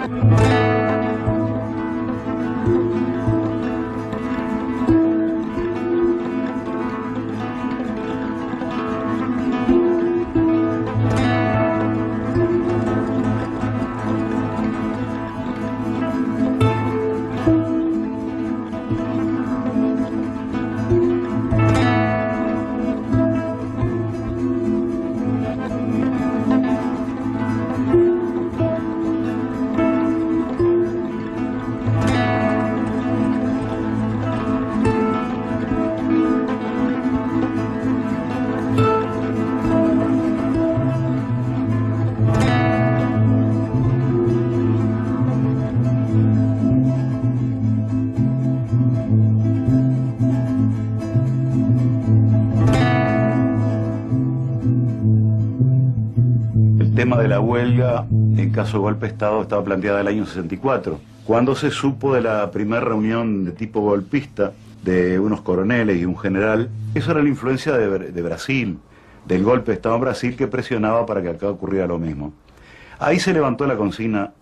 El tema de la huelga, en caso de golpe de Estado, estaba planteada el año 64. Cuando se supo de la primera reunión de tipo golpista de unos coroneles y un general, eso era la influencia de Brasil, del golpe de Estado en Brasil, que presionaba para que acá ocurriera lo mismo. Ahí se levantó la consigna: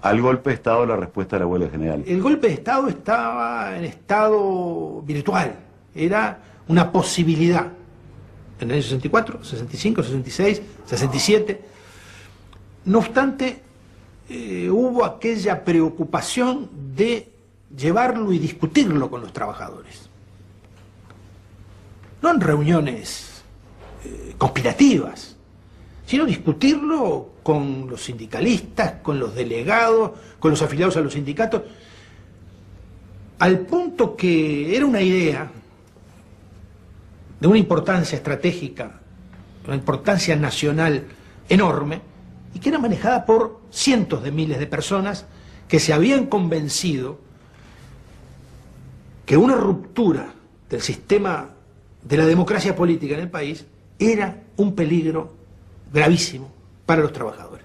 al golpe de Estado, la respuesta de la huelga general. El golpe de Estado estaba en estado virtual, era una posibilidad. En el año 64, 65, 66, 67. No obstante, hubo aquella preocupación de llevarlo y discutirlo con los trabajadores. No en reuniones conspirativas, sino discutirlo con los sindicalistas, con los delegados, con los afiliados a los sindicatos, al punto que era una idea de una importancia estratégica, una importancia nacional enorme, y que era manejada por cientos de miles de personas que se habían convencido que una ruptura del sistema de la democracia política en el país era un peligro gravísimo para los trabajadores.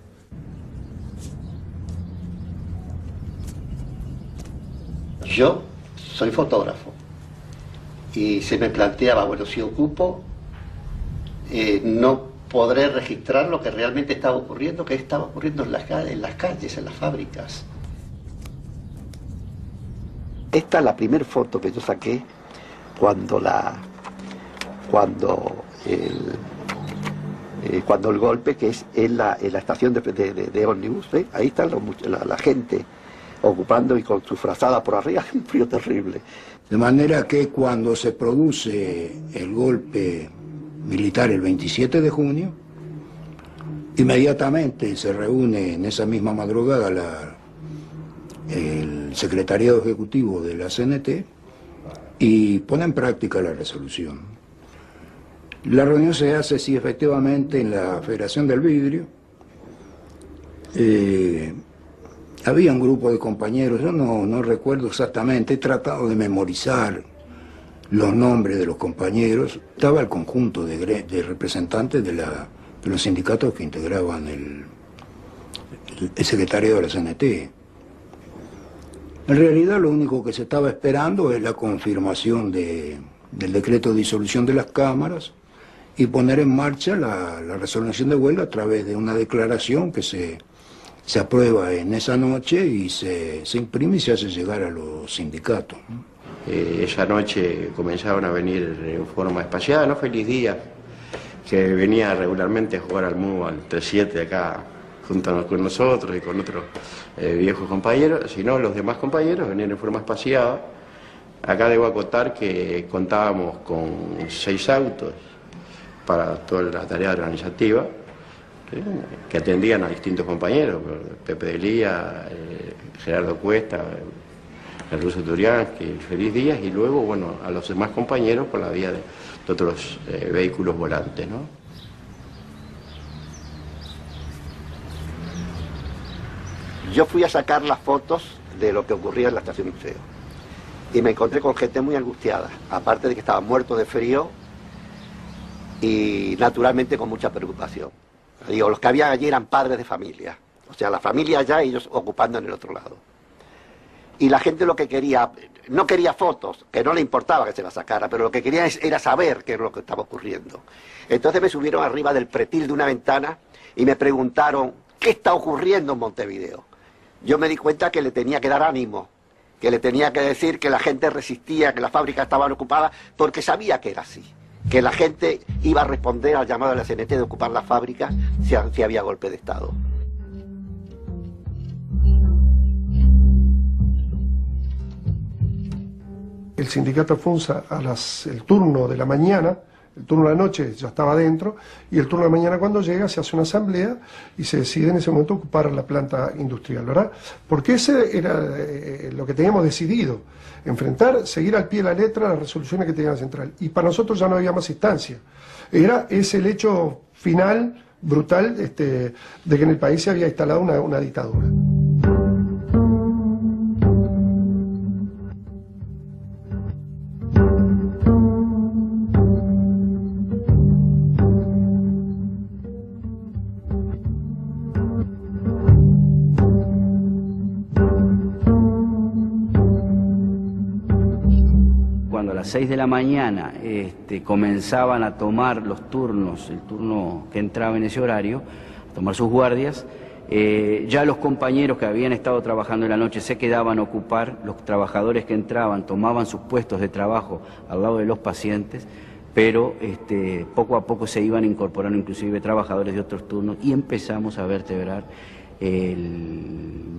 Yo soy fotógrafo y se me planteaba, bueno, si ocupo, no podré registrar lo que realmente estaba ocurriendo, que estaba ocurriendo en las calles, en las fábricas. Esta es la primera foto que yo saqué cuando el golpe, que es en la estación de ómnibus, ¿eh? Ahí está la gente ocupando y con su frazada por arriba, un frío terrible. De manera que cuando se produce el golpe militar el 27 de junio, inmediatamente se reúne en esa misma madrugada el secretariado ejecutivo de la CNT y pone en práctica la resolución. La reunión se hace, sí, efectivamente, en la Federación del Vidrio. Había un grupo de compañeros, yo no recuerdo exactamente, he tratado de memorizar los nombres de los compañeros. Estaba el conjunto de representantes de los sindicatos que integraban el secretariado de la CNT. En realidad lo único que se estaba esperando es la confirmación del decreto de disolución de las cámaras y poner en marcha la resolución de huelga a través de una declaración que se aprueba en esa noche y se imprime y se hace llegar a los sindicatos, ¿no? Esa noche comenzaron a venir en forma espaciada, no Feliz Díaz, que venía regularmente a jugar al MU, al 3-7 acá, junto con nosotros y con otros viejos compañeros, sino los demás compañeros venían en forma espaciada. Acá debo acotar que contábamos con 6 autos para toda la tarea organizativa, que atendían a distintos compañeros, Pepe de Lía, Gerardo Cuesta, el ruso Turiansky, Feliz Díaz, y luego, bueno, a los demás compañeros por la vía de otros vehículos volantes, ¿no? Yo fui a sacar las fotos de lo que ocurría en la estación museo y me encontré con gente muy angustiada, aparte de que estaban muertos de frío y naturalmente con mucha preocupación. Digo, los que había allí eran padres de familia, o sea, la familia allá y ellos ocupando en el otro lado. Y la gente lo que quería, no quería fotos, que no le importaba que se las sacara, pero lo que quería era saber qué es lo que estaba ocurriendo. Entonces me subieron arriba del pretil de una ventana y me preguntaron, ¿qué está ocurriendo en Montevideo? yo me di cuenta que le tenía que dar ánimo, que le tenía que decir que la gente resistía, que las fábricas estaban ocupadas, porque sabía que era así, que la gente iba a responder al llamado de la CNT de ocupar las fábricas si había golpe de Estado. El sindicato FUNSA el turno de la mañana, el turno de la noche ya estaba dentro, y el turno de la mañana cuando llega se hace una asamblea y se decide en ese momento ocupar la planta industrial, ¿verdad? Porque ese era lo que teníamos decidido, enfrentar, seguir al pie de la letra las resoluciones que tenía la central. Y para nosotros ya no había más instancia. Es el hecho final, brutal, de que en el país se había instalado una dictadura. Cuando a las 6 de la mañana comenzaban a tomar los turnos, el turno que entraba en ese horario, a tomar sus guardias, ya los compañeros que habían estado trabajando en la noche se quedaban a ocupar, los trabajadores que entraban tomaban sus puestos de trabajo al lado de los pacientes, pero poco a poco se iban incorporando inclusive trabajadores de otros turnos y empezamos a vertebrar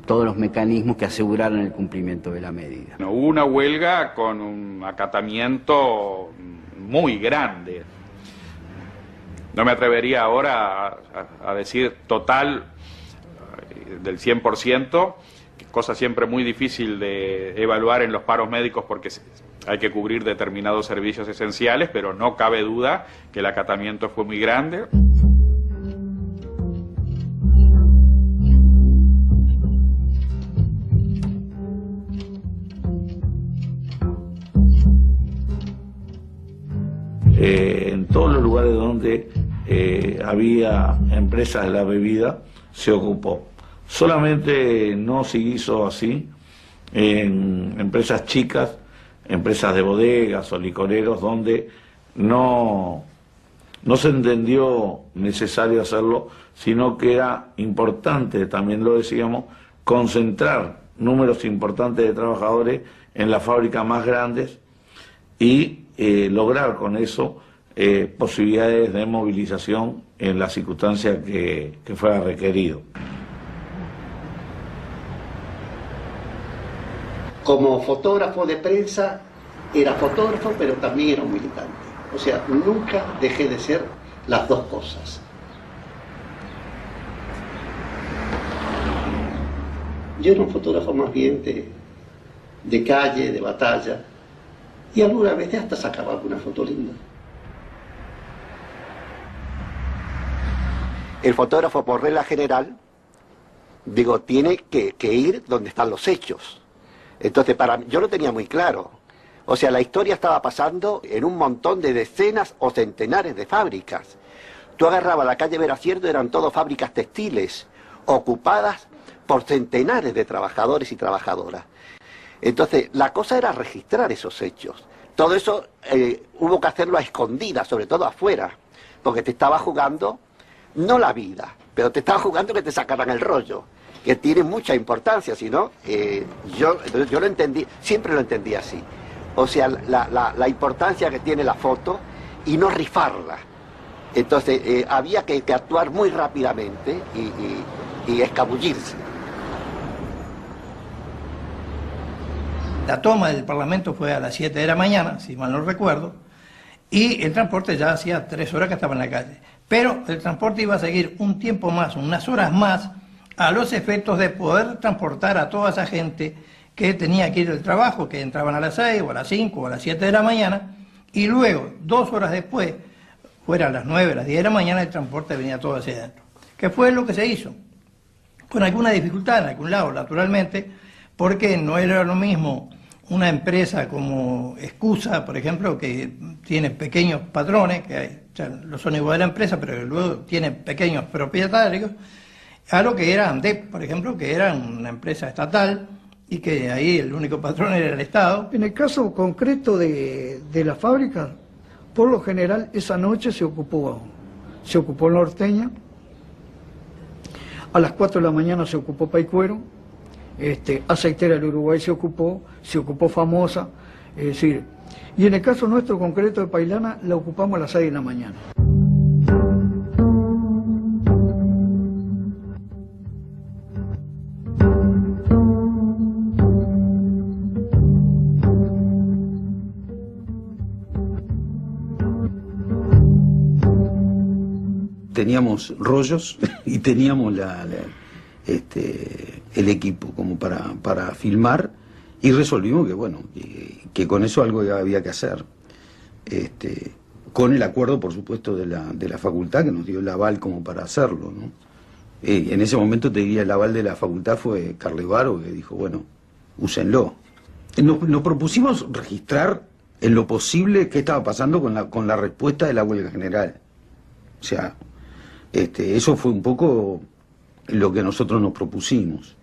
todos los mecanismos que aseguraran el cumplimiento de la medida. Hubo una huelga con un acatamiento muy grande. No me atrevería ahora a decir total del 100%, cosa siempre muy difícil de evaluar en los paros médicos porque hay que cubrir determinados servicios esenciales, pero no cabe duda que el acatamiento fue muy grande. En todos los lugares donde había empresas de la bebida se ocupó. Solamente no se hizo así en empresas chicas, empresas de bodegas o licoreros, donde no se entendió necesario hacerlo, sino que era importante, también lo decíamos, concentrar números importantes de trabajadores en las fábricas más grandes y lograr con eso posibilidades de movilización en la circunstancia que fuera requerido. Como fotógrafo de prensa, era fotógrafo, pero también era un militante. O sea, nunca dejé de ser las dos cosas. Yo era un fotógrafo más bien de calle, de batalla, y alguna vez hasta sacaba alguna foto linda. El fotógrafo, por regla general, tiene que ir donde están los hechos. Entonces, para mí, yo lo tenía muy claro. O sea, la historia estaba pasando en un montón de decenas o centenares de fábricas. Tú agarrabas la calle Veracierto, eran todas fábricas textiles, ocupadas por centenares de trabajadores y trabajadoras. Entonces, la cosa era registrar esos hechos. Todo eso hubo que hacerlo a escondidas, sobre todo afuera, porque te estaba jugando, no la vida, pero te estaba jugando que te sacaran el rollo, que tiene mucha importancia, si no, yo lo entendí, siempre lo entendí así. O sea, la importancia que tiene la foto y no rifarla. Entonces, había que actuar muy rápidamente y escabullirse. La toma del Parlamento fue a las 7 de la mañana, si mal no recuerdo, y el transporte ya hacía 3 horas que estaba en la calle. Pero el transporte iba a seguir un tiempo más, unas horas más, a los efectos de poder transportar a toda esa gente que tenía que ir del trabajo, que entraban a las 6 o a las 5 o a las 7 de la mañana, y luego, 2 horas después, fuera a las 9, a las 10 de la mañana, el transporte venía todo hacia adentro. ¿Qué fue lo que se hizo? Con alguna dificultad en algún lado, naturalmente, porque no era lo mismo una empresa como Excusa, por ejemplo, que tiene pequeños patrones, que lo son igual de la empresa, pero luego tiene pequeños propietarios, a lo que era Andep, por ejemplo, que era una empresa estatal y que ahí el único patrón era el Estado. En el caso concreto de la fábrica, por lo general esa noche se ocupó Norteña, a las 4 de la mañana se ocupó Paicuero, Aceitera del Uruguay se ocupó Famosa, es decir, y en el caso nuestro concreto de Pailana la ocupamos a las 6 de la mañana. Teníamos rollos y teníamos el equipo como para filmar, y resolvimos que bueno, que con eso algo había que hacer, con el acuerdo por supuesto de la facultad, que nos dio el aval como para hacerlo, ¿no? En ese momento te diría, el aval de la facultad fue Carlevaro, que dijo bueno, úsenlo. Nos propusimos registrar en lo posible qué estaba pasando con la respuesta de la huelga general. O sea, eso fue un poco lo que nosotros nos propusimos.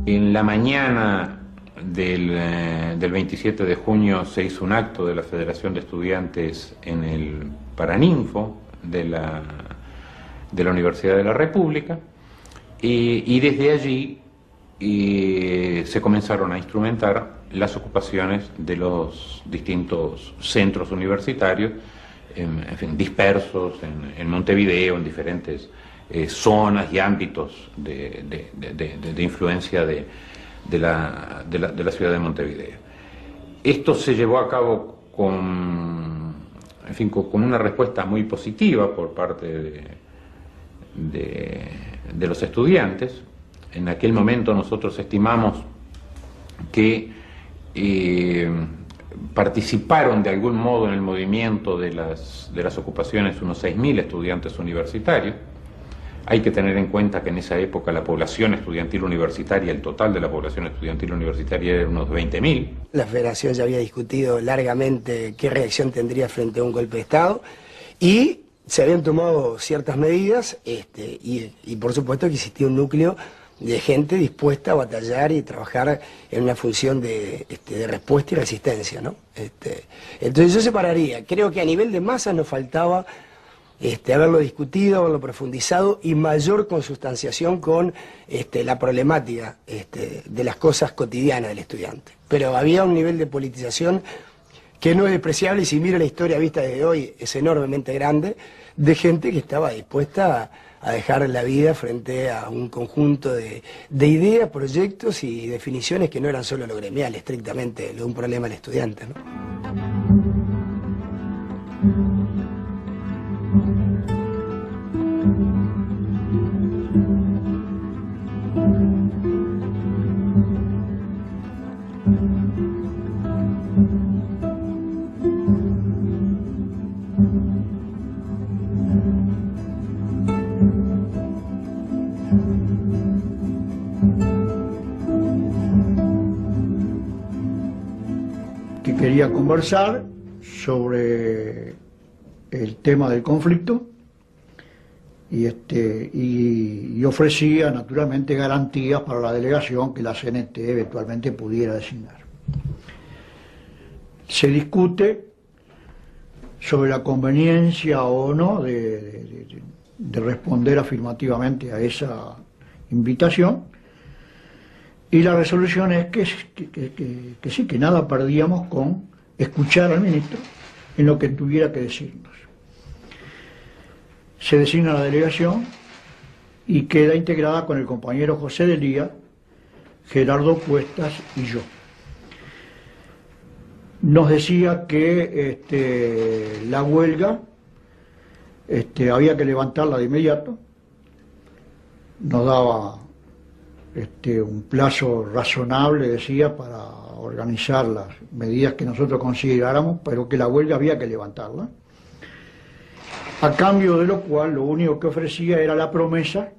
En la mañana del 27 de junio se hizo un acto de la Federación de Estudiantes en el Paraninfo de la Universidad de la República, y desde allí se comenzaron a instrumentar las ocupaciones de los distintos centros universitarios, en fin, dispersos en Montevideo, en diferentes zonas y ámbitos de influencia de la ciudad de Montevideo. Esto se llevó a cabo con una respuesta muy positiva por parte de los estudiantes. En aquel momento nosotros estimamos que participaron de algún modo en el movimiento de las ocupaciones unos 6.000 estudiantes universitarios. Hay que tener en cuenta que en esa época la población estudiantil universitaria, el total de la población estudiantil universitaria era unos 20.000. La Federación ya había discutido largamente qué reacción tendría frente a un golpe de Estado, y se habían tomado ciertas medidas, y por supuesto que existía un núcleo de gente dispuesta a batallar y trabajar en una función de respuesta y resistencia, ¿no? Entonces yo separaría, creo que a nivel de masa nos faltaba haberlo discutido, haberlo profundizado, y mayor consustanciación con la problemática de las cosas cotidianas del estudiante. Pero había un nivel de politización que no es despreciable, y si mira la historia vista desde hoy es enormemente grande, de gente que estaba dispuesta a dejar la vida frente a un conjunto de ideas, proyectos y definiciones que no eran solo lo gremial, estrictamente lo de un problema del estudiante, ¿no? Que quería conversar sobre el tema del conflicto, y ofrecía naturalmente garantías para la delegación que la CNT eventualmente pudiera designar. Se discute sobre la conveniencia o no de responder afirmativamente a esa invitación, y la resolución es que sí, que nada perdíamos con escuchar al ministro en lo que tuviera que decirnos. Se designa la delegación y queda integrada con el compañero José Delía, Gerardo Cuestas y yo. Nos decía que la huelga había que levantarla de inmediato, nos daba un plazo razonable, decía, para organizar las medidas que nosotros consideráramos, pero que la huelga había que levantarla, a cambio de lo cual lo único que ofrecía era la promesa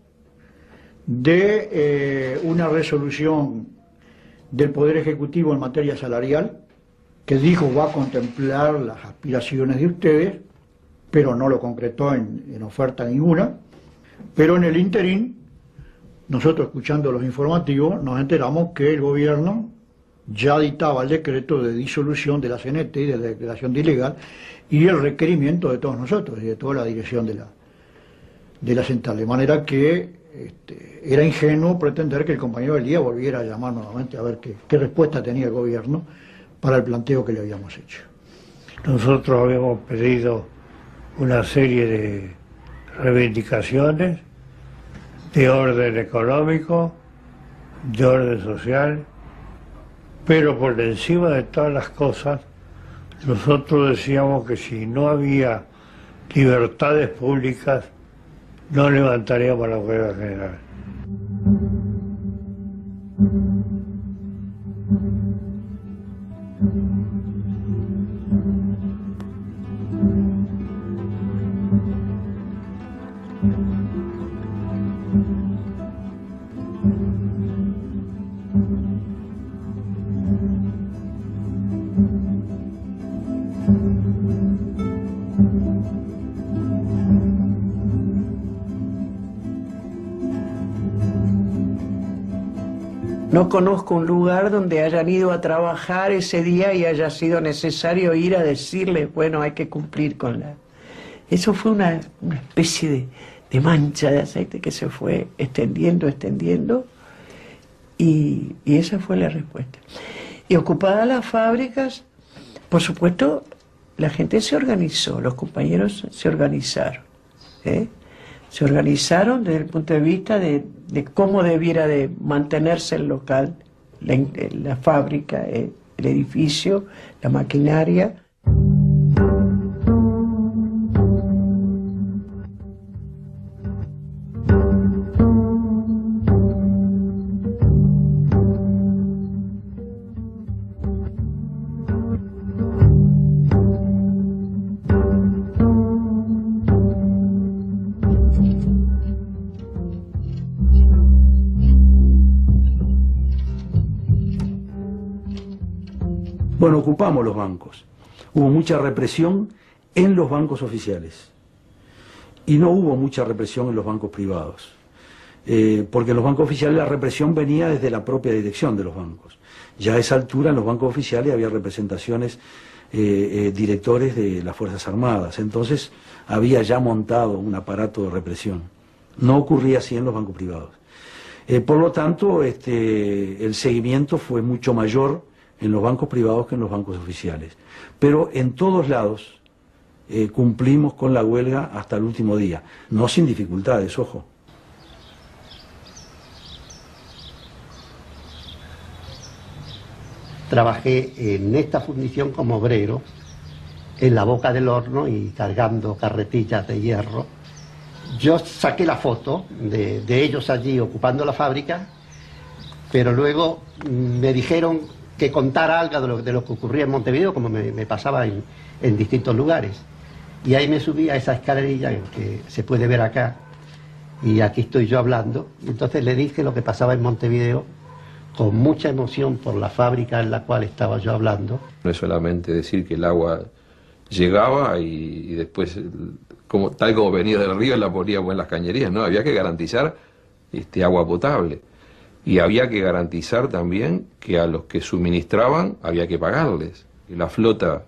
de una resolución del Poder Ejecutivo en materia salarial, que dijo va a contemplar las aspiraciones de ustedes, pero no lo concretó en oferta ninguna. Pero en el interín, nosotros escuchando los informativos, nos enteramos que el gobierno ya dictaba el decreto de disolución de la CNT y de la declaración de ilegal y el requerimiento de todos nosotros y de toda la dirección de la central. De manera que era ingenuo pretender que el compañero del día volviera a llamar nuevamente a ver qué respuesta tenía el gobierno para el planteo que le habíamos hecho. Nosotros habíamos pedido una serie de reivindicaciones de orden económico, de orden social, pero por encima de todas las cosas, nosotros decíamos que si no había libertades públicas, no levantaríamos la huelga general. No conozco un lugar donde hayan ido a trabajar ese día y haya sido necesario ir a decirles, bueno, hay que cumplir con la... Eso fue una especie de mancha de aceite que se fue extendiendo, y esa fue la respuesta. Y ocupadas las fábricas, por supuesto, la gente se organizó, los compañeros se organizaron, se organizaron desde el punto de vista de cómo debiera de mantenerse el local, la fábrica, el edificio, la maquinaria. Bueno, ocupamos los bancos. Hubo mucha represión en los bancos oficiales y no hubo mucha represión en los bancos privados, porque en los bancos oficiales la represión venía desde la propia dirección de los bancos. Ya a esa altura en los bancos oficiales había representaciones, directores de las Fuerzas Armadas, entonces había ya montado un aparato de represión. No ocurría así en los bancos privados. Por lo tanto, el seguimiento fue mucho mayor en los bancos privados que en los bancos oficiales. Pero en todos lados cumplimos con la huelga hasta el último día, no sin dificultades, ojo. Trabajé en esta fundición como obrero, en la boca del horno y cargando carretillas de hierro. Yo saqué la foto de ellos allí ocupando la fábrica, pero luego me dijeron que contara algo de lo que ocurría en Montevideo, como me pasaba en distintos lugares. Y ahí me subí a esa escalerilla que se puede ver acá, y aquí estoy yo hablando. Y entonces le dije lo que pasaba en Montevideo, con mucha emoción por la fábrica en la cual estaba yo hablando. No es solamente decir que el agua llegaba y después, tal como venía del río, la poníamos en las cañerías, ¿no? Había que garantizar agua potable. Y había que garantizar también que a los que suministraban había que pagarles. Y la flota,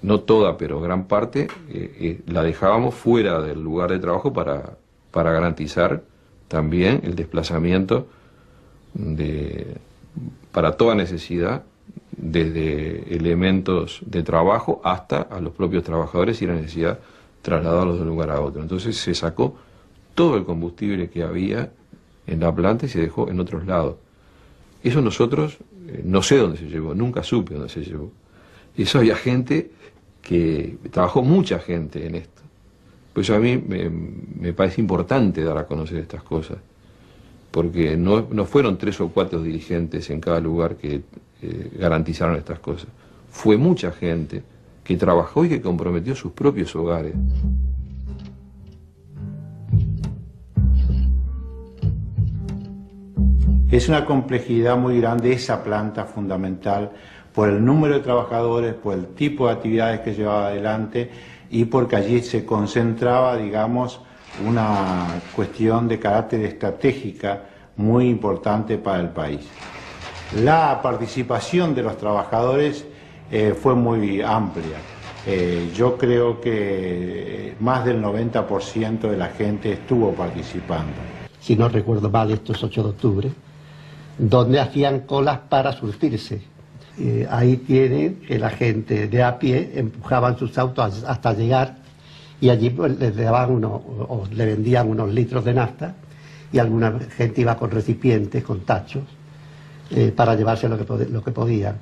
no toda, pero gran parte, la dejábamos fuera del lugar de trabajo para garantizar también el desplazamiento para toda necesidad, desde elementos de trabajo hasta a los propios trabajadores y la necesidad de trasladarlos de un lugar a otro. Entonces se sacó todo el combustible que había en la planta y se dejó en otros lados. Eso nosotros, no sé dónde se llevó, nunca supe dónde se llevó. Y eso había gente que, trabajó mucha gente en esto. Por eso a mí me parece importante dar a conocer estas cosas, porque no fueron 3 o 4 dirigentes en cada lugar que garantizaron estas cosas. Fue mucha gente que trabajó y que comprometió sus propios hogares. Es una complejidad muy grande esa planta fundamental por el número de trabajadores, por el tipo de actividades que llevaba adelante y porque allí se concentraba, digamos, una cuestión de carácter estratégica muy importante para el país. La participación de los trabajadores fue muy amplia. Yo creo que más del 90% de la gente estuvo participando. Si no recuerdo mal, esto es 8 de octubre, donde hacían colas para surtirse. Ahí tienen que la gente de a pie empujaban sus autos hasta llegar y allí pues, les daban o le vendían unos litros de nafta y alguna gente iba con recipientes, con tachos, para llevarse lo que podían.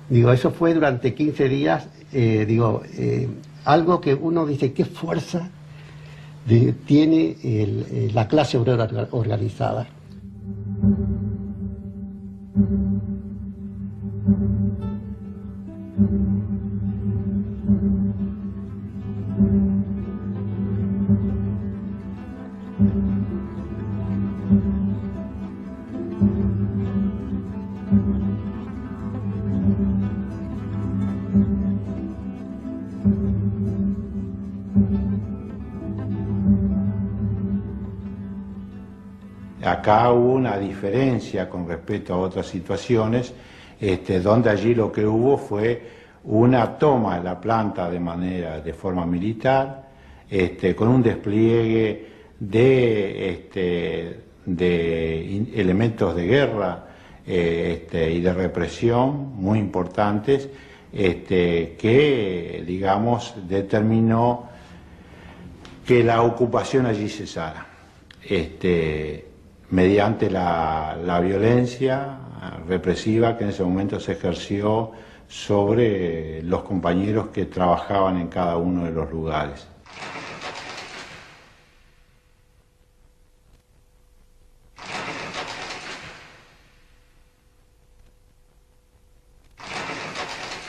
Digo, eso fue durante 15 días, algo que uno dice, qué fuerza tiene la clase obrera organizada. Acá hubo una diferencia con respecto a otras situaciones, donde allí lo que hubo fue una toma de la planta de forma militar, con un despliegue de elementos de guerra y de represión muy importantes, que, digamos, determinó que la ocupación allí cesara. Mediante la violencia represiva que en ese momento se ejerció sobre los compañeros que trabajaban en cada uno de los lugares.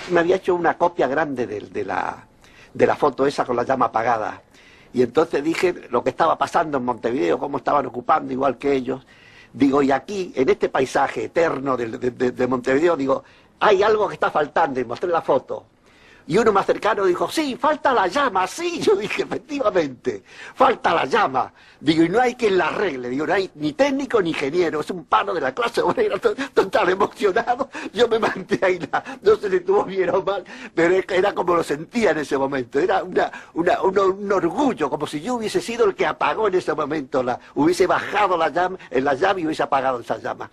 Me había hecho una copia grande de la foto esa con la llama apagada. Y entonces dije lo que estaba pasando en Montevideo, cómo estaban ocupando igual que ellos. Digo, y aquí, en este paisaje eterno de Montevideo, digo, hay algo que está faltando, y mostré la foto. Y uno más cercano dijo, sí, falta la llama, sí. Yo dije, efectivamente, falta la llama. Digo, y no hay quien la arregle. Digo, no hay ni técnico ni ingeniero, es un pano de la clase obrera, total emocionado. Yo me mantuve ahí, no sé si estuvo bien o mal, pero era como lo sentía en ese momento. Era un orgullo, como si yo hubiese sido el que apagó en ese momento, hubiese bajado la llama y hubiese apagado esa llama.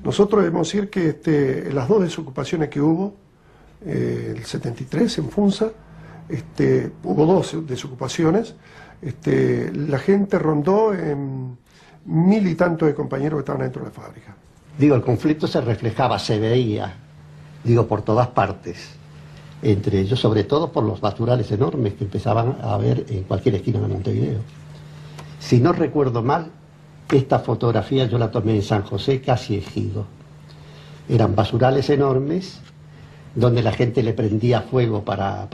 Nosotros debemos decir que las dos desocupaciones que hubo, el 73 en Funza, hubo dos desocupaciones, la gente rondó en 1000 y tantos de compañeros que estaban dentro de la fábrica. Digo, el conflicto se reflejaba, se veía, digo, por todas partes, entre ellos sobre todo por los basurales enormes que empezaban a haber en cualquier esquina de Montevideo. Si no recuerdo mal, esta fotografía yo la tomé en San José, casi Ejido. Eran basurales enormes donde la gente le prendía fuego para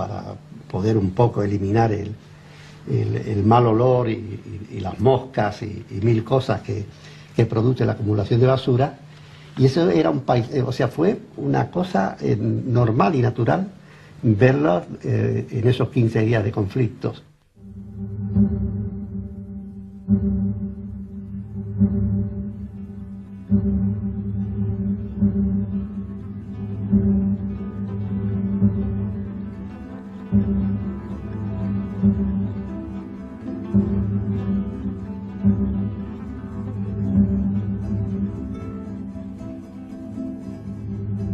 poder un poco eliminar el mal olor y las moscas y mil cosas que produce la acumulación de basura. Y eso era un país, o sea, fue una cosa normal y natural verlo en esos 15 días de conflictos.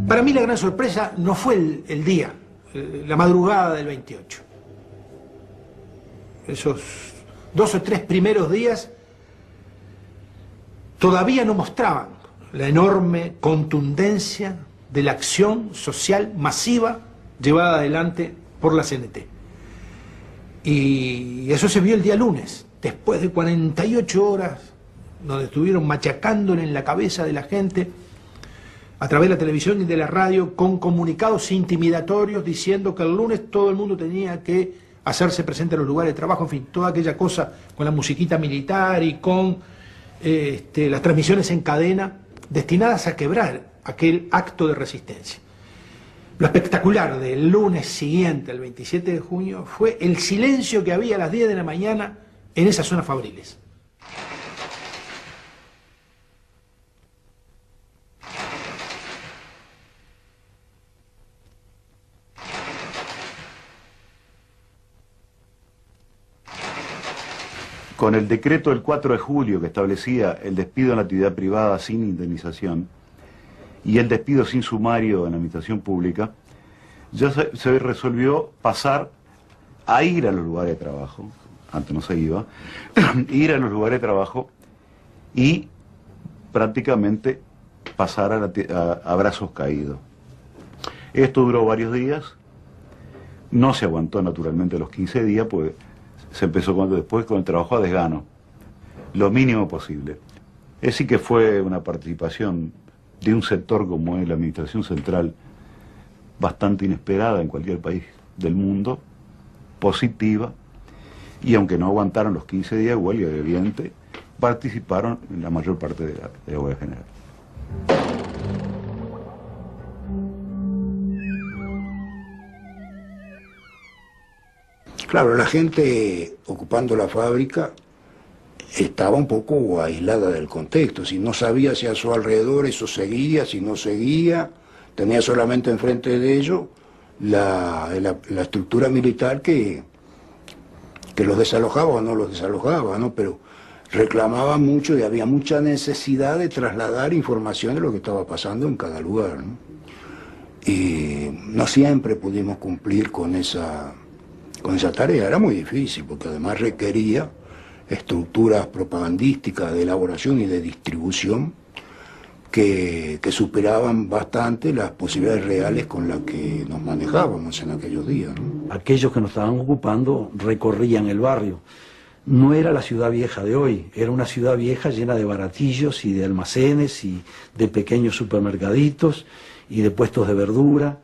Para mí la gran sorpresa no fue el día, la madrugada del 28. Esos 2 o 3 primeros días todavía no mostraban la enorme contundencia de la acción social masiva llevada adelante por la CNT. Y eso se vio el día lunes. después de 48 horas, donde estuvieron machacándole en la cabeza de la gente, a través de la televisión y de la radio, con comunicados intimidatorios diciendo que el lunes todo el mundo tenía que hacerse presente en los lugares de trabajo, en fin, toda aquella cosa con la musiquita militar y con las transmisiones en cadena destinadas a quebrar aquel acto de resistencia. Lo espectacular del lunes siguiente, el 27 de junio, fue el silencio que había a las 10 de la mañana en esas zonas fabriles. Con el decreto del 4 de julio que establecía el despido en la actividad privada sin indemnización y el despido sin sumario en la administración pública, ya se resolvió pasar a ir a los lugares de trabajo, antes no se iba, ir a los lugares de trabajo y prácticamente pasar a brazos caídos. Esto duró varios días, no se aguantó naturalmente los 15 días, pues se empezó después con el trabajo a desgano, lo mínimo posible. Es decir que fue una participación de un sector como es la Administración Central bastante inesperada en cualquier país del mundo, positiva, y aunque no aguantaron los 15 días de huelga, evidente, participaron en la mayor parte de la huelga general. Claro, la gente ocupando la fábrica estaba un poco aislada del contexto, si no sabía si a su alrededor eso seguía, si no seguía, tenía solamente enfrente de ellos la estructura militar que los desalojaba o no los desalojaba, ¿no? Pero reclamaba mucho y había mucha necesidad de trasladar información de lo que estaba pasando en cada lugar, ¿no? Y no siempre pudimos cumplir con esa tarea, era muy difícil, porque además requería estructuras propagandísticas de elaboración y de distribución que superaban bastante las posibilidades reales con las que nos manejábamos en aquellos días, ¿no? Aquellos que nos estaban ocupando recorrían el barrio. No era la ciudad vieja de hoy, era una ciudad vieja llena de baratillos y de almacenes y de pequeños supermercaditos y de puestos de verdura.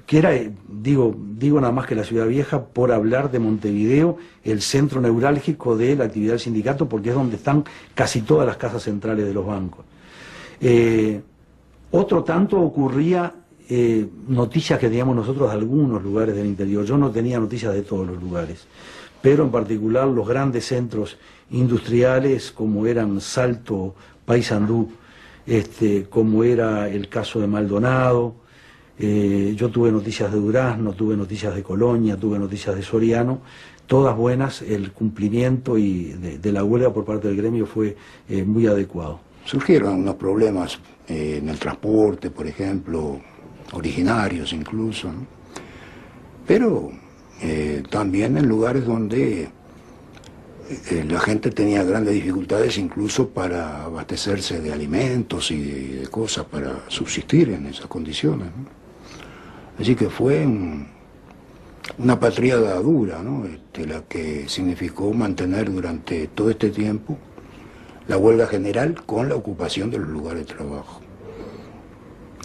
Que era, digo nada más que la ciudad vieja por hablar de Montevideo, el centro neurálgico de la actividad del sindicato, porque es donde están casi todas las casas centrales de los bancos. Otro tanto ocurría noticias que teníamos nosotros de algunos lugares del interior. Yo no tenía noticias de todos los lugares, pero en particular los grandes centros industriales como eran Salto, Paysandú, como era el caso de Maldonado. Yo tuve noticias de Durazno, tuve noticias de Colonia, tuve noticias de Soriano, todas buenas. El cumplimiento de la huelga por parte del gremio fue muy adecuado. Surgieron unos problemas en el transporte, por ejemplo, originarios incluso, ¿no? Pero también en lugares donde la gente tenía grandes dificultades incluso para abastecerse de alimentos y de cosas para subsistir en esas condiciones, ¿no? Así que fue una patriada dura, ¿no? La que significó mantener durante todo este tiempo la huelga general con la ocupación de los lugares de trabajo.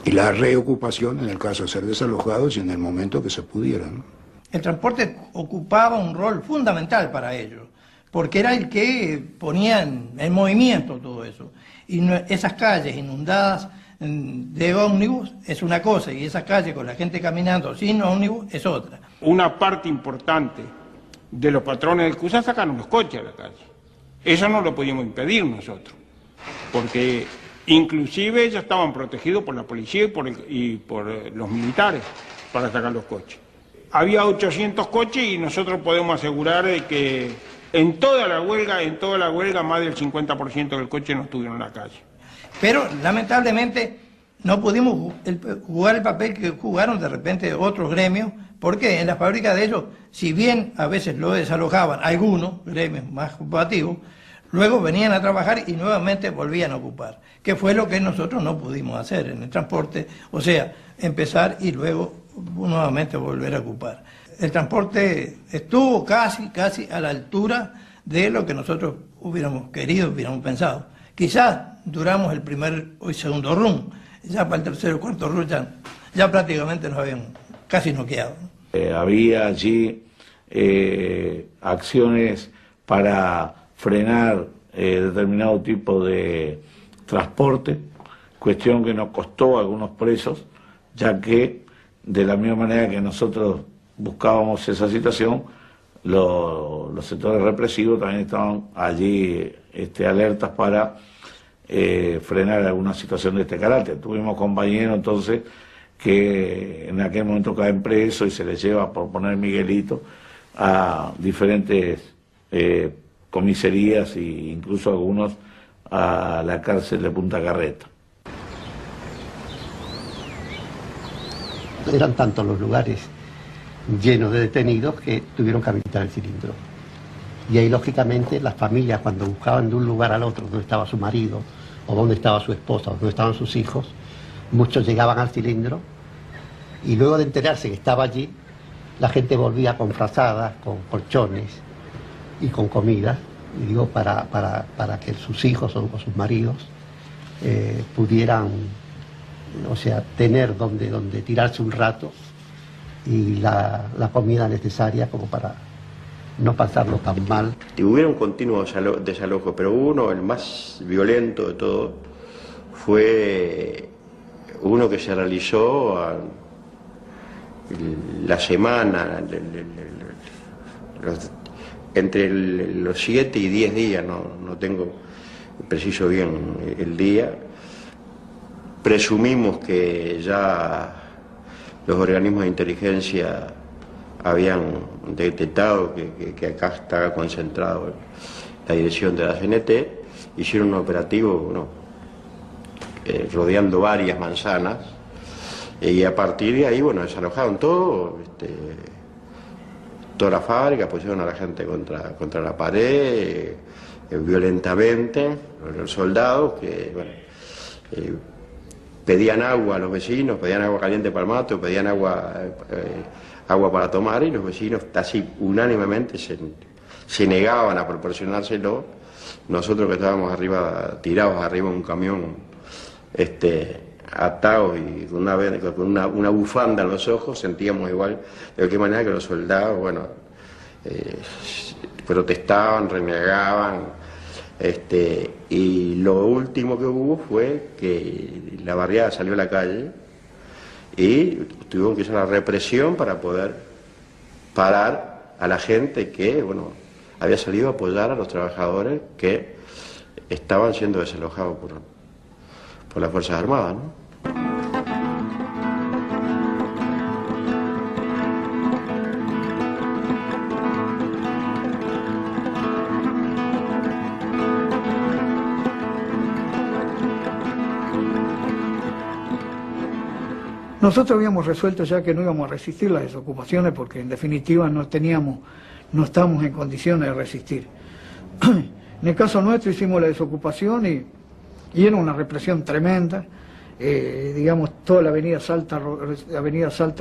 Y la reocupación en el caso de ser desalojados y en el momento que se pudiera, ¿no? El transporte ocupaba un rol fundamental para ellos, porque era el que ponía en movimiento todo eso. Y esas calles inundadas de ómnibus es una cosa, y esas calles con la gente caminando sin ómnibus es otra. Una parte importante de los patrones del CUSA sacaron los coches a la calle. Eso no lo podíamos impedir nosotros, porque inclusive ya estaban protegidos por la policía y por los militares para sacar los coches. Había 800 coches y nosotros podemos asegurar que en toda la huelga más del 50% del coche no estuvieron en la calle. Pero lamentablemente no pudimos jugar el papel que jugaron de repente otros gremios, porque en las fábricas de ellos, si bien a veces lo desalojaban algunos gremios más combativos, luego venían a trabajar y nuevamente volvían a ocupar, que fue lo que nosotros no pudimos hacer en el transporte, o sea, empezar y luego nuevamente volver a ocupar. el transporte estuvo casi a la altura de lo que nosotros hubiéramos querido, hubiéramos pensado. Quizás duramos el primer o el segundo run, ya para el tercero o cuarto run ya prácticamente nos habían casi noqueado. Había allí acciones para frenar determinado tipo de transporte, cuestión que nos costó a algunos presos, ya que de la misma manera que nosotros buscábamos esa situación, los sectores represivos también estaban allí alertas para frenar alguna situación de este carácter. Tuvimos compañeros entonces que en aquel momento caen presos y se les lleva, por poner Miguelito, a diferentes comisarías e incluso algunos a la cárcel de Punta Carreta. Eran tantos los lugares llenos de detenidos que tuvieron que habilitar el cilindro. Y ahí, lógicamente, las familias, cuando buscaban de un lugar al otro donde estaba su marido, o donde estaba su esposa, o donde estaban sus hijos, muchos llegaban al cilindro y luego de enterarse que estaba allí, la gente volvía con frazadas, con colchones y con comida, y digo, para que sus hijos o sus maridos pudieran, o sea, tener donde tirarse un rato y la comida necesaria como para no pasarlo tan mal. Y hubo un continuo desalojo, pero uno, el más violento de todo, fue uno que se realizó la semana, entre los 7 y 10 días, no tengo preciso bien el día. Presumimos que ya los organismos de inteligencia habían detectado que acá estaba concentrado la dirección de la CNT, hicieron un operativo rodeando varias manzanas y a partir de ahí desalojaron todo, toda la fábrica, pusieron a la gente contra la pared violentamente, los soldados que pedían agua a los vecinos, pedían agua caliente para el mato, pedían agua para tomar y los vecinos casi unánimemente se negaban a proporcionárselo. Nosotros que estábamos tirados arriba de un camión atados y con una bufanda en los ojos, sentíamos igual de cualquier manera que los soldados, protestaban, renegaban, y lo último que hubo fue que la barriada salió a la calle y tuvieron que usar la represión para poder parar a la gente que, había salido a apoyar a los trabajadores que estaban siendo desalojados por las Fuerzas Armadas, ¿no? Nosotros habíamos resuelto ya que no íbamos a resistir las desocupaciones porque en definitiva no estábamos en condiciones de resistir. En el caso nuestro hicimos la desocupación y era una represión tremenda, toda la avenida Salta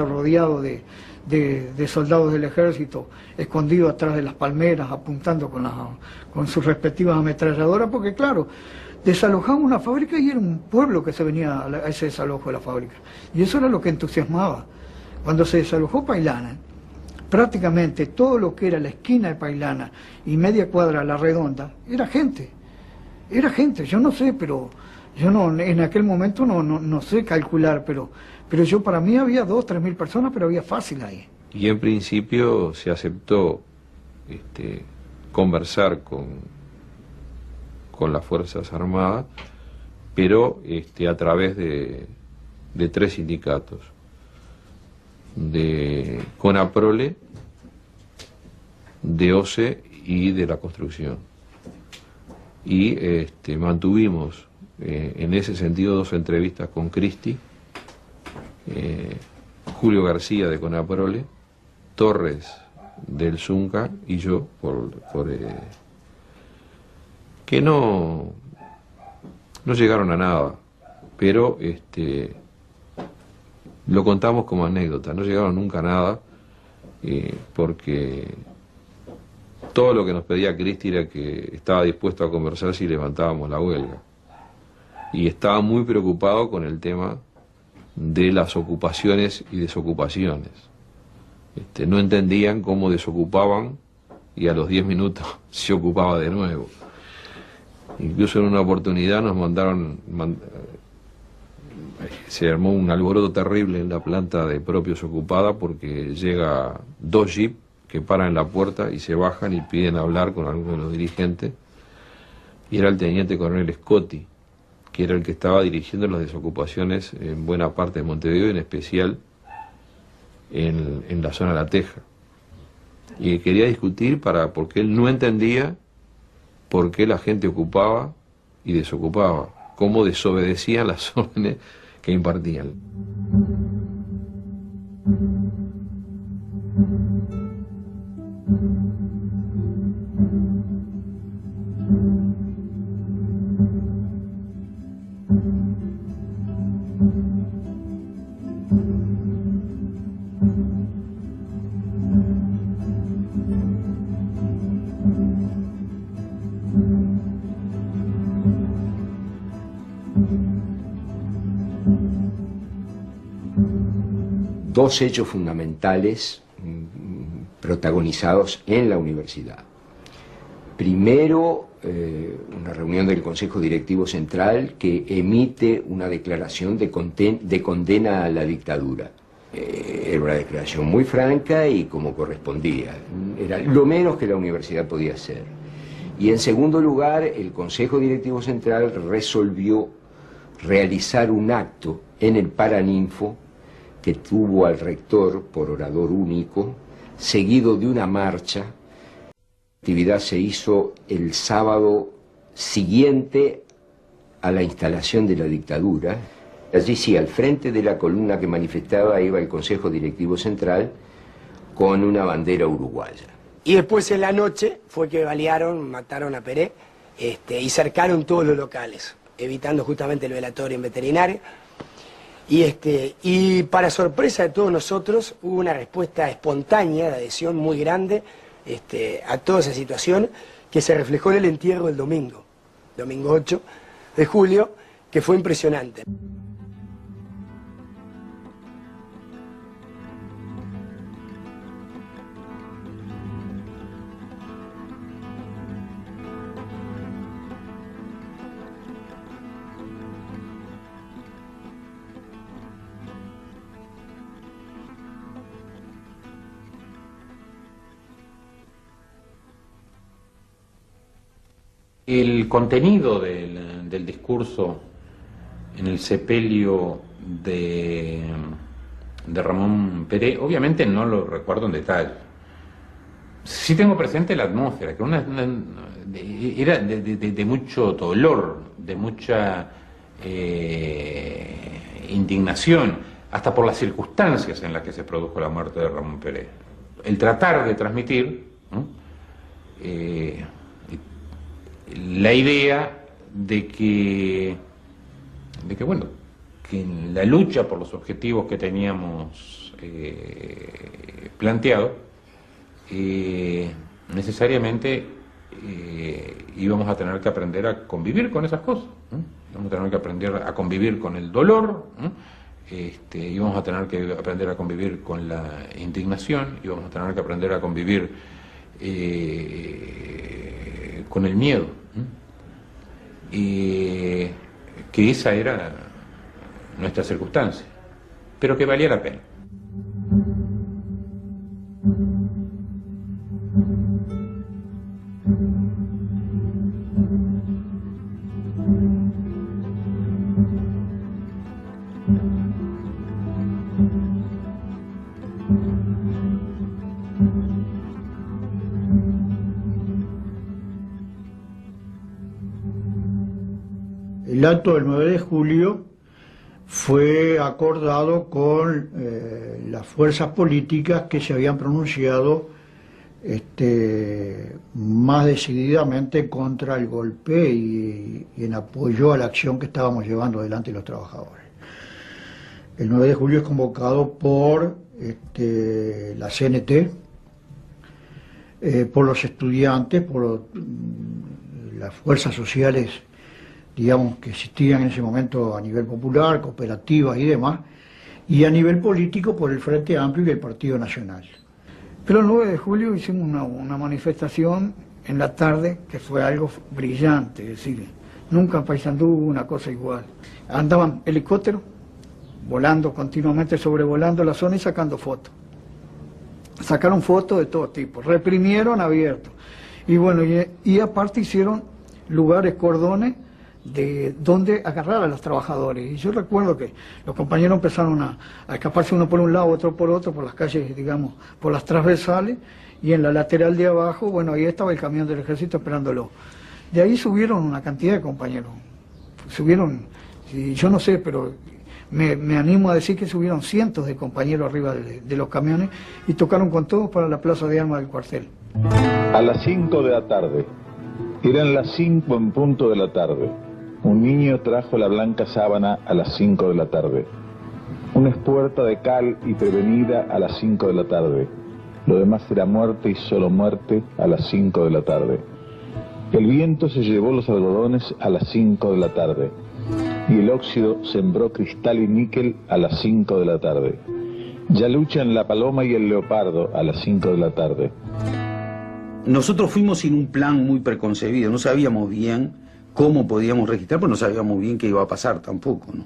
rodeado de soldados del ejército escondidos atrás de las palmeras apuntando con sus respectivas ametralladoras, porque claro, desalojamos una fábrica y era un pueblo que se venía a ese desalojo de la fábrica. Y eso era lo que entusiasmaba. Cuando se desalojó Pailana, prácticamente todo lo que era la esquina de Pailana y media cuadra a la redonda, era gente. Yo no sé, pero yo en aquel momento no sé calcular, pero yo para mí había 2.000 o 3.000 personas, pero había fácil ahí. Y en principio se aceptó conversar con las Fuerzas Armadas, pero a través de 3 sindicatos, de CONAPROLE, de OCE y de la construcción. Y mantuvimos en ese sentido 2 entrevistas con Cristi, Julio García de CONAPROLE, Torres del Zunca y yo que no llegaron a nada, pero lo contamos como anécdota, no llegaron nunca a nada, porque todo lo que nos pedía Cristi era que estaba dispuesto a conversar si levantábamos la huelga. Y estaba muy preocupado con el tema de las ocupaciones y desocupaciones. No entendían cómo desocupaban y a los 10 minutos se ocupaba de nuevo. Incluso en una oportunidad nos se armó un alboroto terrible en la planta de Propios ocupada porque llega 2 jeeps que paran en la puerta y se bajan y piden hablar con alguno de los dirigentes, y era el teniente coronel Scotti, que era el que estaba dirigiendo las desocupaciones en buena parte de Montevideo, en especial en la zona de La Teja. Y quería discutir porque él no entendía por qué la gente ocupaba y desocupaba, cómo desobedecían las órdenes que impartían. Dos hechos fundamentales protagonizados en la universidad. Primero, una reunión del Consejo Directivo Central que emite una declaración de condena a la dictadura. Era una declaración muy franca y como correspondía. Era lo menos que la universidad podía hacer. Y en segundo lugar, el Consejo Directivo Central resolvió realizar un acto en el Paraninfo que tuvo al rector por orador único, seguido de una marcha. La actividad se hizo el sábado siguiente a la instalación de la dictadura. Allí sí, al frente de la columna que manifestaba iba el Consejo Directivo Central con una bandera uruguaya. Y después en la noche fue que balearon, mataron a Peré y cercaron todos los locales, evitando justamente el velatorio en veterinaria. Y para sorpresa de todos nosotros hubo una respuesta espontánea de adhesión muy grande a toda esa situación que se reflejó en el entierro del domingo 8 de julio, que fue impresionante. El contenido del discurso en el sepelio de Ramón Peré, obviamente no lo recuerdo en detalle. Sí tengo presente la atmósfera, que era de mucho dolor, de mucha indignación, hasta por las circunstancias en las que se produjo la muerte de Ramón Peré. El tratar de transmitir, ¿no?, la idea de que en la lucha por los objetivos que teníamos planteado, necesariamente íbamos a tener que aprender a convivir con esas cosas, ¿no? Íbamos a tener que aprender a convivir con el dolor, ¿no? Íbamos a tener que aprender a convivir con la indignación, íbamos a tener que aprender a convivir con el miedo, que esa era nuestra circunstancia, pero que valía la pena. El acto del 9 de julio fue acordado con las fuerzas políticas que se habían pronunciado más decididamente contra el golpe y en apoyo a la acción que estábamos llevando adelante los trabajadores. El 9 de julio es convocado por la CNT, por los estudiantes, por las fuerzas sociales, digamos, que existían en ese momento a nivel popular, cooperativas y demás, y a nivel político por el Frente Amplio y el Partido Nacional. Pero el 9 de julio hicimos una manifestación en la tarde que fue algo brillante, es decir, nunca en Paysandú hubo una cosa igual. Andaban helicópteros volando continuamente, sobrevolando la zona y sacando fotos. Sacaron fotos de todo tipo, reprimieron abierto. Y bueno, y aparte hicieron lugares, cordones, de donde agarrar a los trabajadores. Y yo recuerdo que los compañeros empezaron a escaparse uno por un lado, otro por otro, por las calles, digamos, por las transversales, y en la lateral de abajo, bueno, ahí estaba el camión del ejército esperándolo. De ahí subieron una cantidad de compañeros. Subieron, yo no sé, pero me animo a decir que subieron cientos de compañeros arriba de los camiones y tocaron con todos para la plaza de armas del cuartel. A las 5 de la tarde, eran las 5 en punto de la tarde. Un niño trajo la blanca sábana a las 5 de la tarde. Una espuerta de cal y prevenida a las 5 de la tarde. Lo demás era muerte y solo muerte a las 5 de la tarde. El viento se llevó los algodones a las 5 de la tarde. Y el óxido sembró cristal y níquel a las 5 de la tarde. Ya luchan la paloma y el leopardo a las 5 de la tarde. Nosotros fuimos sin un plan muy preconcebido, no sabíamos bien cómo podíamos registrar, pero no sabíamos bien qué iba a pasar tampoco, ¿no?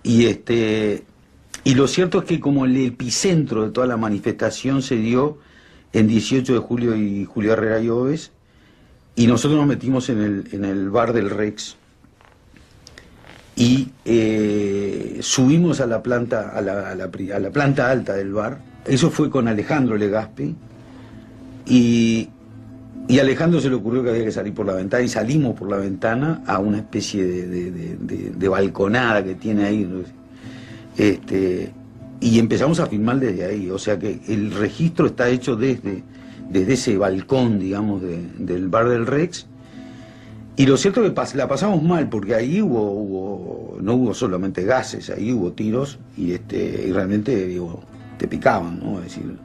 Y lo cierto es que como el epicentro de toda la manifestación se dio en 18 de julio y Julio Herrera y Oves, y nosotros nos metimos en el bar del Rex y subimos a la planta a la planta alta del bar. Eso fue con Alejandro Legaspi y a Alejandro se le ocurrió que había que salir por la ventana y salimos por la ventana a una especie de balconada que tiene ahí, ¿no? Y empezamos a filmar desde ahí, o sea que el registro está hecho desde ese balcón, digamos, del bar del Rex. Y lo cierto es que la pasamos mal, porque ahí no hubo solamente gases, ahí hubo tiros y realmente, digo, te picaban, ¿no? Es decir,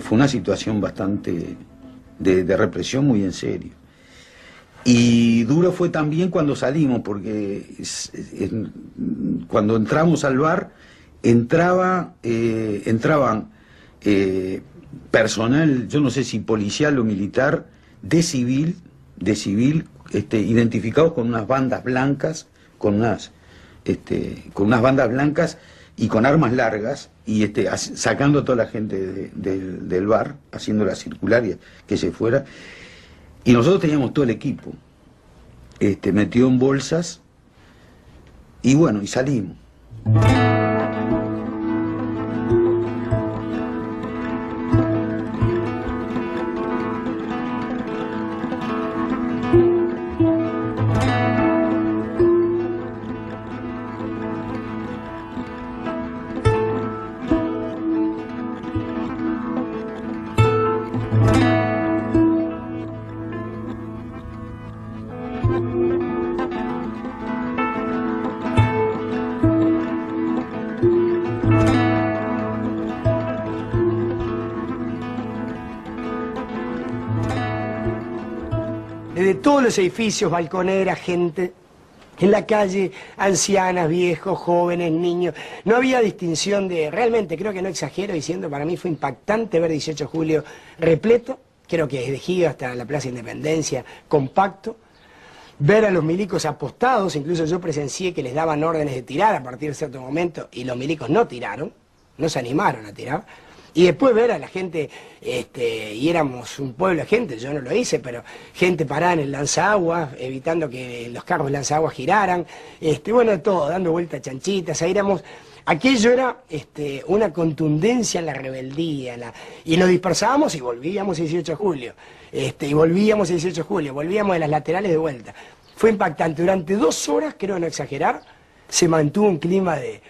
fue una situación bastante de represión muy en serio. Y duro fue también cuando salimos, porque cuando entramos al bar, entraban personal, yo no sé si policial o militar, de civil, identificados con unas bandas blancas, con unas bandas blancas y con armas largas, y sacando a toda la gente del bar, haciéndola circular y que se fuera. Y nosotros teníamos todo el equipo metido en bolsas, y bueno, y salimos. Desde todos los edificios, balconeras, gente en la calle, ancianas, viejos, jóvenes, niños. No había distinción realmente, creo que no exagero diciendo, para mí fue impactante ver 18 de julio repleto, creo que desde Giga hasta la Plaza Independencia, compacto. Ver a los milicos apostados, incluso yo presencié que les daban órdenes de tirar a partir de cierto momento y los milicos no tiraron, no se animaron a tirar. Y después ver a la gente, y éramos un pueblo de gente, yo no lo hice, pero gente parada en el lanzaguas, evitando que los carros lanzaguas giraran, bueno, de todo, dando vueltas chanchitas, aquello era una contundencia en la rebeldía, y nos dispersábamos y volvíamos el 18 de julio, volvíamos de las laterales de vuelta. Fue impactante, durante 2 horas, creo no exagerar, se mantuvo un clima de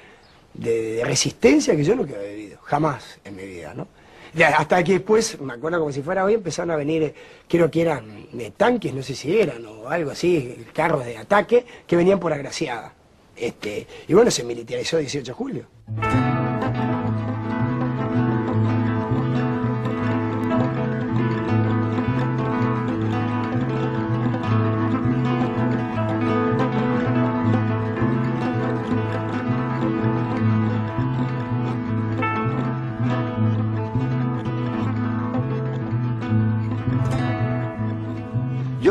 resistencia que yo nunca había vivido, jamás en mi vida, ¿no? Hasta que después, me acuerdo como si fuera hoy, empezaron a venir, creo que eran tanques, no sé si eran, o algo así, carros de ataque, que venían por Agraciada. Y bueno, se militarizó 18 de julio.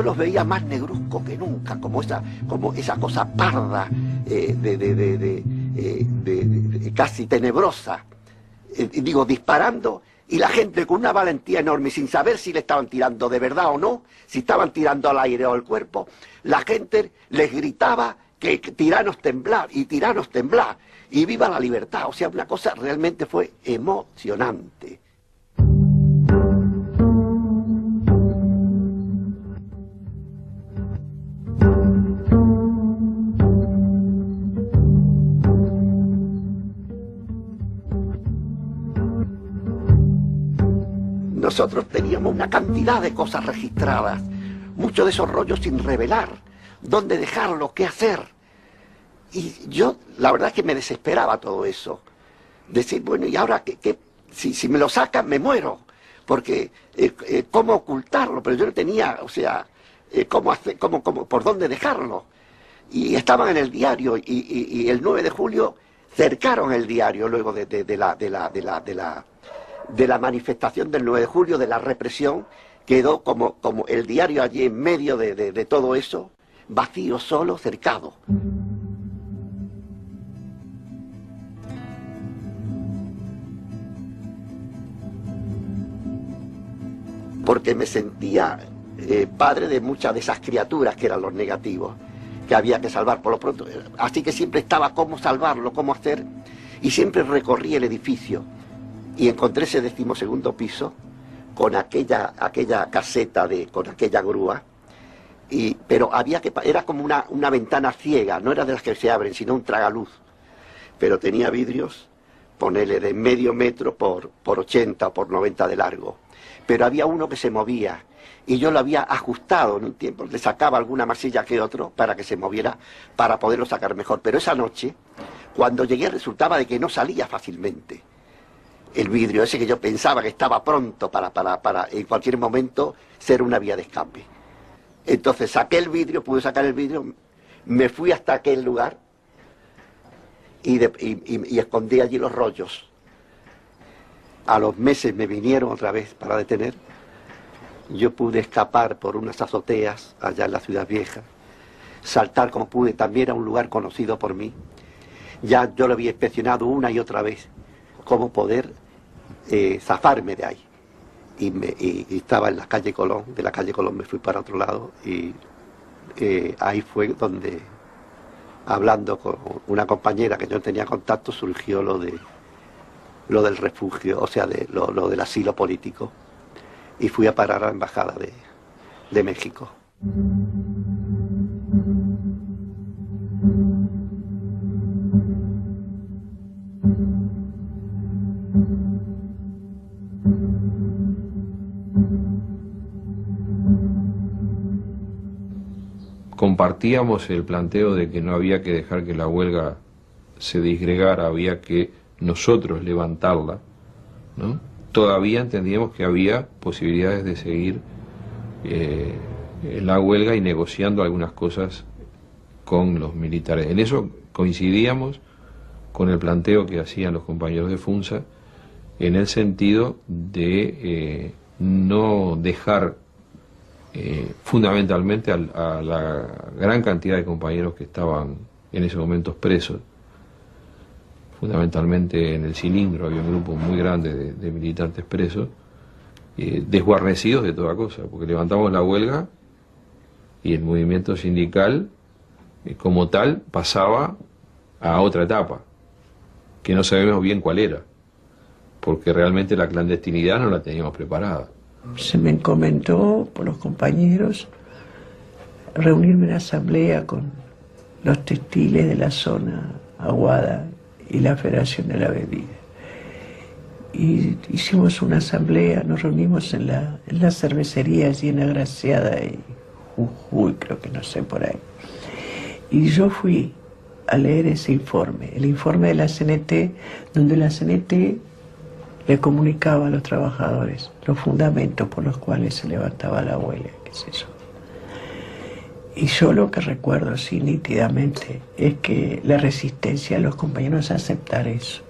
yo los veía más negruzcos que nunca, como esa cosa parda, casi tenebrosa, disparando, y la gente con una valentía enorme, sin saber si le estaban tirando de verdad o no, si estaban tirando al aire o al cuerpo, la gente les gritaba que tiranos temblar, y tiranos temblar, y viva la libertad. O sea, una cosa realmente fue emocionante. Nosotros teníamos una cantidad de cosas registradas, muchos de esos rollos sin revelar, dónde dejarlos, qué hacer. Y yo, la verdad es que me desesperaba todo eso. Decir, bueno, ¿y ahora qué? Si me lo sacan, me muero. Porque, ¿cómo ocultarlo? Pero yo no tenía, o sea, por dónde dejarlo. Y estaban en el diario, y el 9 de julio cercaron el diario luego de la manifestación del 9 de julio, de la represión. Quedó como el diario allí en medio de todo eso, vacío, solo, cercado. Porque me sentía padre de muchas de esas criaturas que eran los negativos, que había que salvar por lo pronto. Así que siempre estaba cómo salvarlo, cómo hacer, y siempre recorrí el edificio y encontré ese 12º piso con aquella caseta, con aquella grúa, pero era como una ventana ciega, no era de las que se abren, sino un tragaluz, pero tenía vidrios, ponele de medio metro por 80 o por 90 de largo. Pero había uno que se movía, y yo lo había ajustado en un tiempo, le sacaba alguna masilla que otro para que se moviera, para poderlo sacar mejor. Pero esa noche, cuando llegué, resultaba de que no salía fácilmente el vidrio ese que yo pensaba que estaba pronto para en cualquier momento ser una vía de escape. Entonces saqué el vidrio, pude sacar el vidrio, me fui hasta aquel lugar y escondí allí los rollos. A los meses me vinieron otra vez para detener. Yo pude escapar por unas azoteas allá en la Ciudad Vieja, saltar como pude, también era un lugar conocido por mí. Ya yo lo había inspeccionado una y otra vez, cómo poder zafarme de ahí. Y estaba en la calle Colón, de la calle Colón me fui para otro lado, y ahí fue donde, hablando con una compañera que yo tenía contacto, surgió lo del refugio, o sea, lo del asilo político, y fui a parar a la Embajada de México. Compartíamos el planteo de que no había que dejar que la huelga se disgregara, había que nosotros levantarla, ¿no? Todavía entendíamos que había posibilidades de seguir en la huelga y negociando algunas cosas con los militares. En eso coincidíamos con el planteo que hacían los compañeros de FUNSA, en el sentido de no dejar fundamentalmente a la gran cantidad de compañeros que estaban en ese momento presos. Fundamentalmente en el Cilindro había un grupo muy grande de militantes presos, desguarnecidos de toda cosa, porque levantamos la huelga y el movimiento sindical como tal pasaba a otra etapa, que no sabemos bien cuál era, porque realmente la clandestinidad no la teníamos preparada. Se me encomendó por los compañeros reunirme en asamblea con los textiles de la zona Aguada y la Federación de la Bebida. Y hicimos una asamblea, nos reunimos en la cervecería allí en Agraciada y Jujuy, creo que no sé por ahí. Y yo fui a leer ese informe, el informe de la CNT, donde la CNT le comunicaba a los trabajadores los fundamentos por los cuales se levantaba la huelga, qué es eso. Y yo lo que recuerdo así nítidamente es que la resistencia de los compañeros a aceptar eso.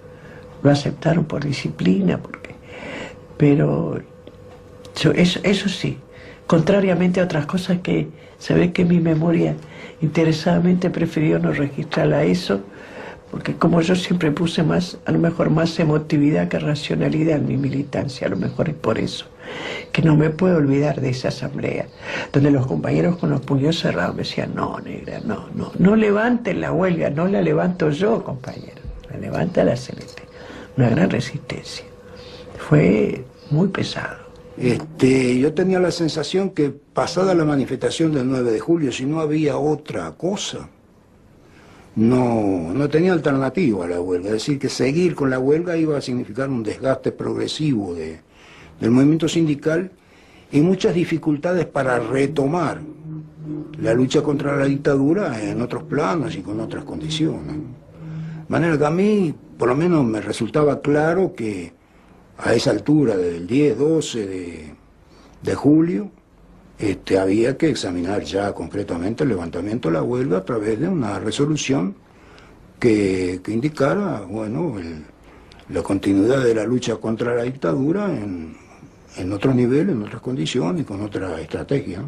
Lo aceptaron por disciplina, pero eso sí, contrariamente a otras cosas que se ve que mi memoria interesadamente prefirió no registrarla eso, porque como yo siempre puse más, a lo mejor más emotividad que racionalidad en mi militancia, a lo mejor es por eso, que no me puedo olvidar de esa asamblea, donde los compañeros con los puños cerrados me decían, no, negra, no levanten la huelga, no la levanto yo, compañero, la levanta la CNT. Una gran resistencia. Fue muy pesado. Yo tenía la sensación que pasada la manifestación del 9 de julio, si no había otra cosa, no tenía alternativa a la huelga. Es decir, que seguir con la huelga iba a significar un desgaste progresivo del movimiento sindical y muchas dificultades para retomar la lucha contra la dictadura en otros planos y con otras condiciones. De manera que a mí, por lo menos, me resultaba claro que a esa altura del 10, 12 de julio, había que examinar ya concretamente el levantamiento de la huelga a través de una resolución que indicara, bueno, la continuidad de la lucha contra la dictadura en otro nivel, en otras condiciones, con otra estrategia.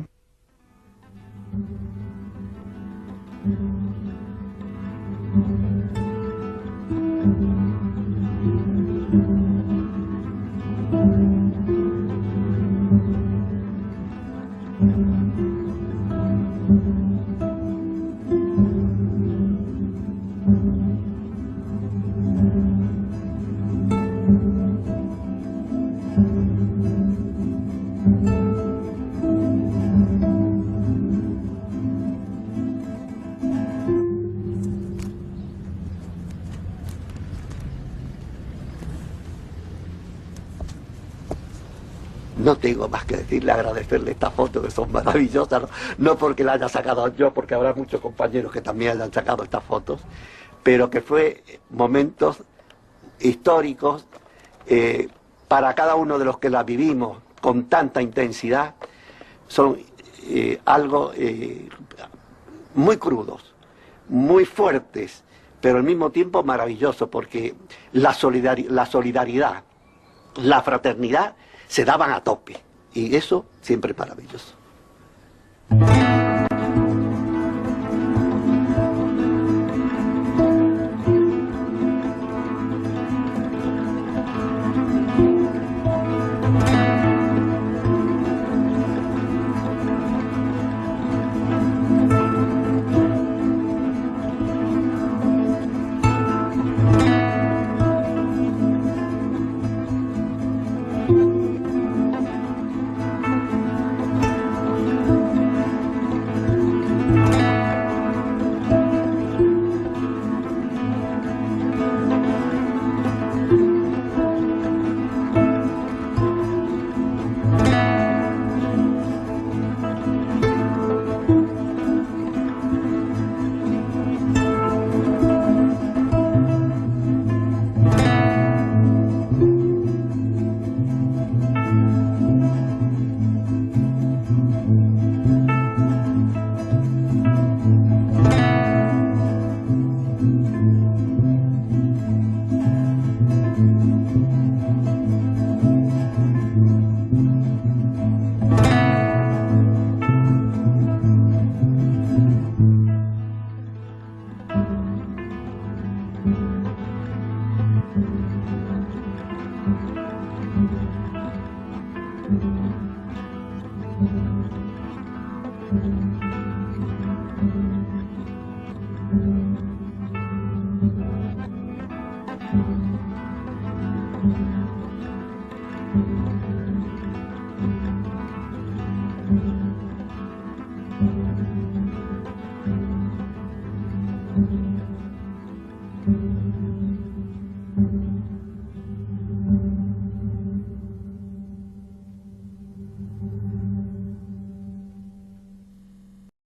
No tengo más que decirle, agradecerle estas fotos que son maravillosas, no porque la haya sacado yo, porque habrá muchos compañeros que también hayan sacado estas fotos, pero que fue momentos históricos para cada uno de los que las vivimos con tanta intensidad, son algo muy crudos, muy fuertes, pero al mismo tiempo maravilloso, porque la solidaridad, la fraternidad, se daban a tope, y eso siempre es maravilloso.